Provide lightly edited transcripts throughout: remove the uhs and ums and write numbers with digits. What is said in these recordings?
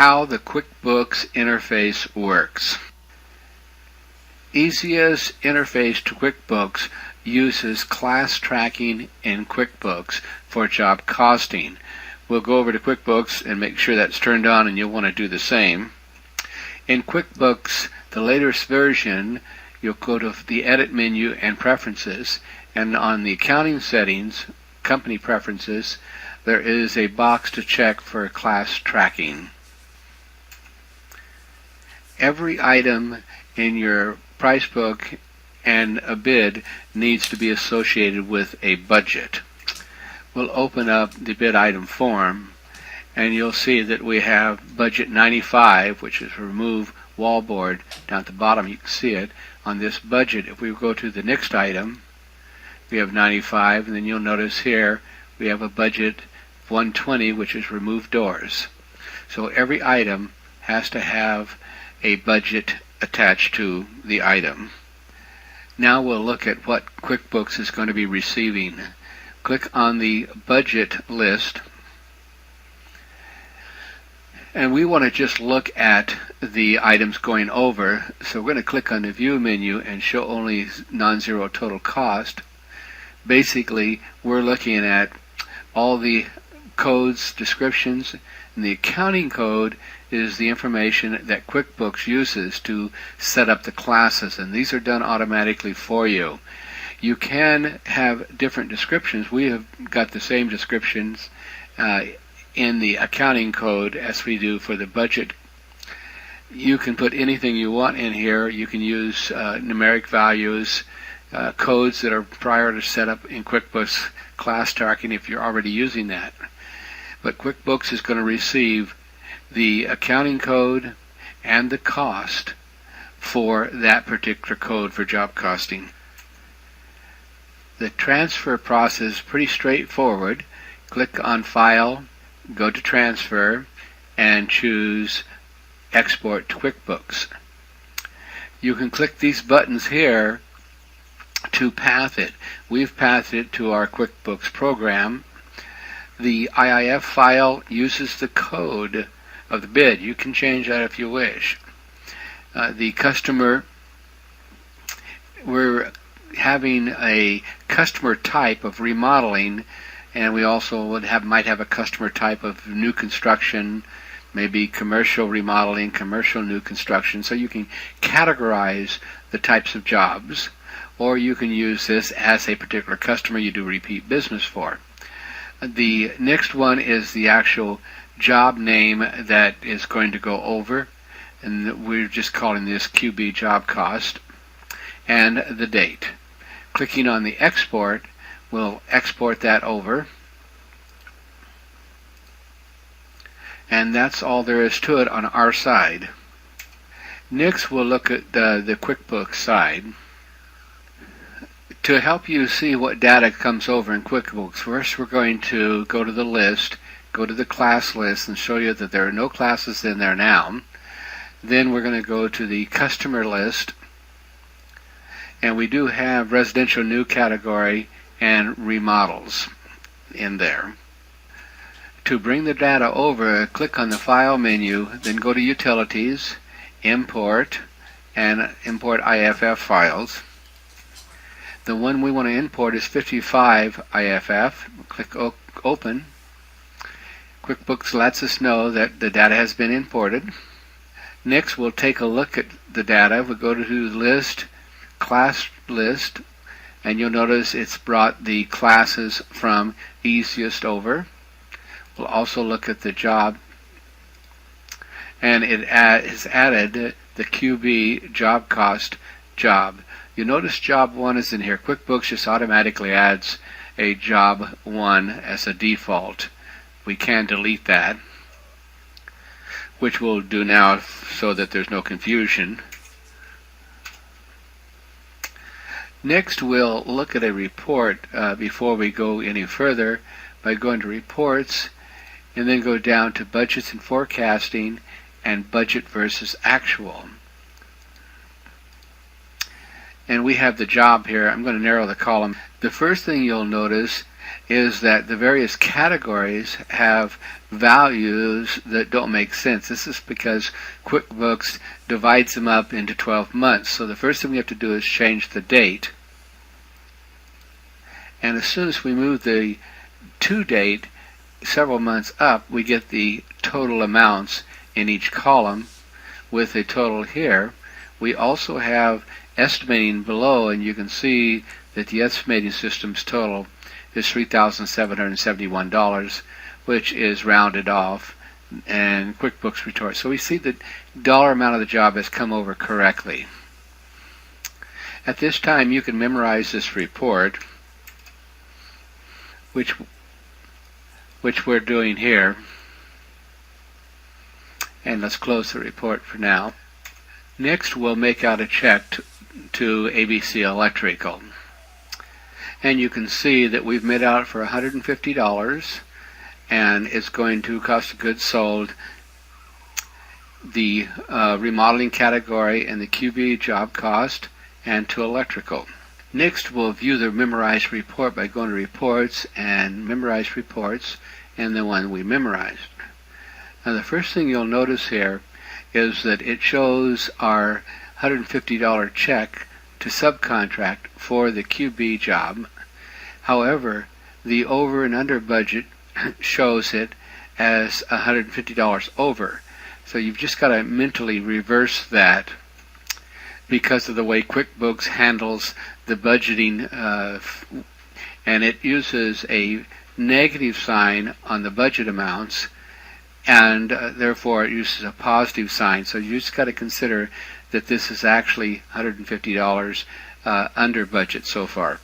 how the QuickBooks interface works. EasyEst interface to QuickBooks uses class tracking in QuickBooks for job costing. We'll go over to QuickBooks and make sure that's turned on, and you'll want to do the same. In QuickBooks, the latest version, you'll go to the Edit menu and Preferences, and on the Accounting Settings, Company Preferences, there is a box to check for class tracking. Every item in your price book and a bid needs to be associated with a budget. We'll open up the bid item form, and you'll see that we have budget 95, which is remove wallboard. Down at the bottom you can see it on this budget. If we go to the next item, we have 95, and then you'll notice here we have a budget 120, which is remove doors. So every item has to have a budget attached to the item. Now we'll look at what QuickBooks is going to be receiving. Click on the budget list, and we want to just look at the items going over, so we're going to click on the View menu and show only non-zero total cost. Basically, we're looking at all the codes, descriptions, and the accounting code is the information that QuickBooks uses to set up the classes, and these are done automatically for you. You can have different descriptions. We have got the same descriptions in the accounting code as we do for the budget. You can put anything you want in here. You can use numeric values, codes that are prior to set up in QuickBooks class tracking if you're already using that. But QuickBooks is going to receive the accounting code and the cost for that particular code for job costing. The transfer process is pretty straightforward. Click on File, go to Transfer, and choose Export to QuickBooks. You can click these buttons here to path it. We've pathed it to our QuickBooks program. The IIF file uses the code of the bid. You can change that if you wish. The customer, we're having a customer type of remodeling, and we also might have a customer type of new construction, maybe commercial remodeling, commercial new construction. So you can categorize the types of jobs, or you can use this as a particular customer you do repeat business for. The next one is the actual job name that is going to go over, and we're just calling this QB Job Cost, and the date. Clicking on the export will export that over, and that's all there is to it on our side. Next we'll look at the QuickBooks side. To help you see what data comes over in QuickBooks, first we're going to go to the list, go to the class list, and show you that there are no classes in there now. Then we're going to go to the customer list, and we do have residential new category and remodels in there. To bring the data over, click on the File menu, then go to Utilities, Import, and Import IFF files. The one we want to import is 55 IFF. Click Open. QuickBooks lets us know that the data has been imported. Next, we'll take a look at the data. We'll go to the list, class list, and you'll notice it's brought the classes from EasyEst over. We'll also look at the job, and it has added the QB Job Cost job. You notice job 1 is in here. QuickBooks just automatically adds a job 1 as a default. We can delete that, which we'll do now so that there's no confusion. Next, we'll look at a report before we go any further by going to Reports, and then go down to Budgets and Forecasting and Budget versus Actual. And we have the job here. I'm going to narrow the column. The first thing you'll notice is that the various categories have values that don't make sense. This is because QuickBooks divides them up into 12 months. So the first thing we have to do is change the date. And as soon as we move the to date several months up, we get the total amounts in each column with a total here. We also have estimating below, and you can see that the estimating system's total is $3,771, which is rounded off, and QuickBooks retorts. So we see the dollar amount of the job has come over correctly. At this time, you can memorize this report, which we're doing here. And let's close the report for now. Next, we'll make out a check to ABC Electrical. And you can see that we've made out for $150, and it's going to cost of goods sold, the remodeling category, and the QB job cost, and to electrical. Next, we'll view the memorized report by going to Reports and Memorize Reports, and the one we memorized. Now, the first thing you'll notice here is that it shows our $150 check to subcontract for the QB job. However, the over and under budget shows it as $150 over. So you've just got to mentally reverse that because of the way QuickBooks handles the budgeting, and it uses a negative sign on the budget amounts, and therefore it uses a positive sign. So you just got to consider that this is actually $150 under budget so far.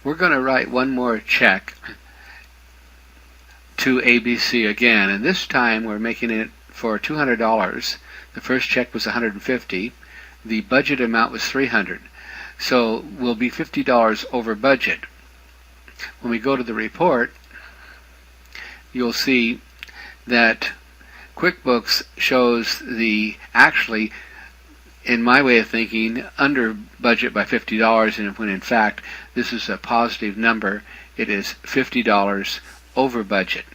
We're going to write one more check to ABC again, and this time we're making it for $200. The first check was $150. The budget amount was $300. So we'll be $50 over budget. When we go to the report, you'll see that QuickBooks shows the actually, in my way of thinking, under budget by $50, and when in fact this is a positive number, it is $50 over budget.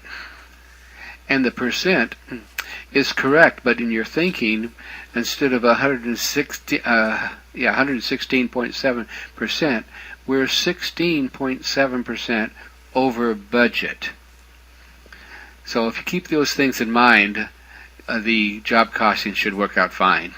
And the percent is correct, but in your thinking, instead of 116.7%, we're 16.7% over budget. So if you keep those things in mind, the job costing should work out fine.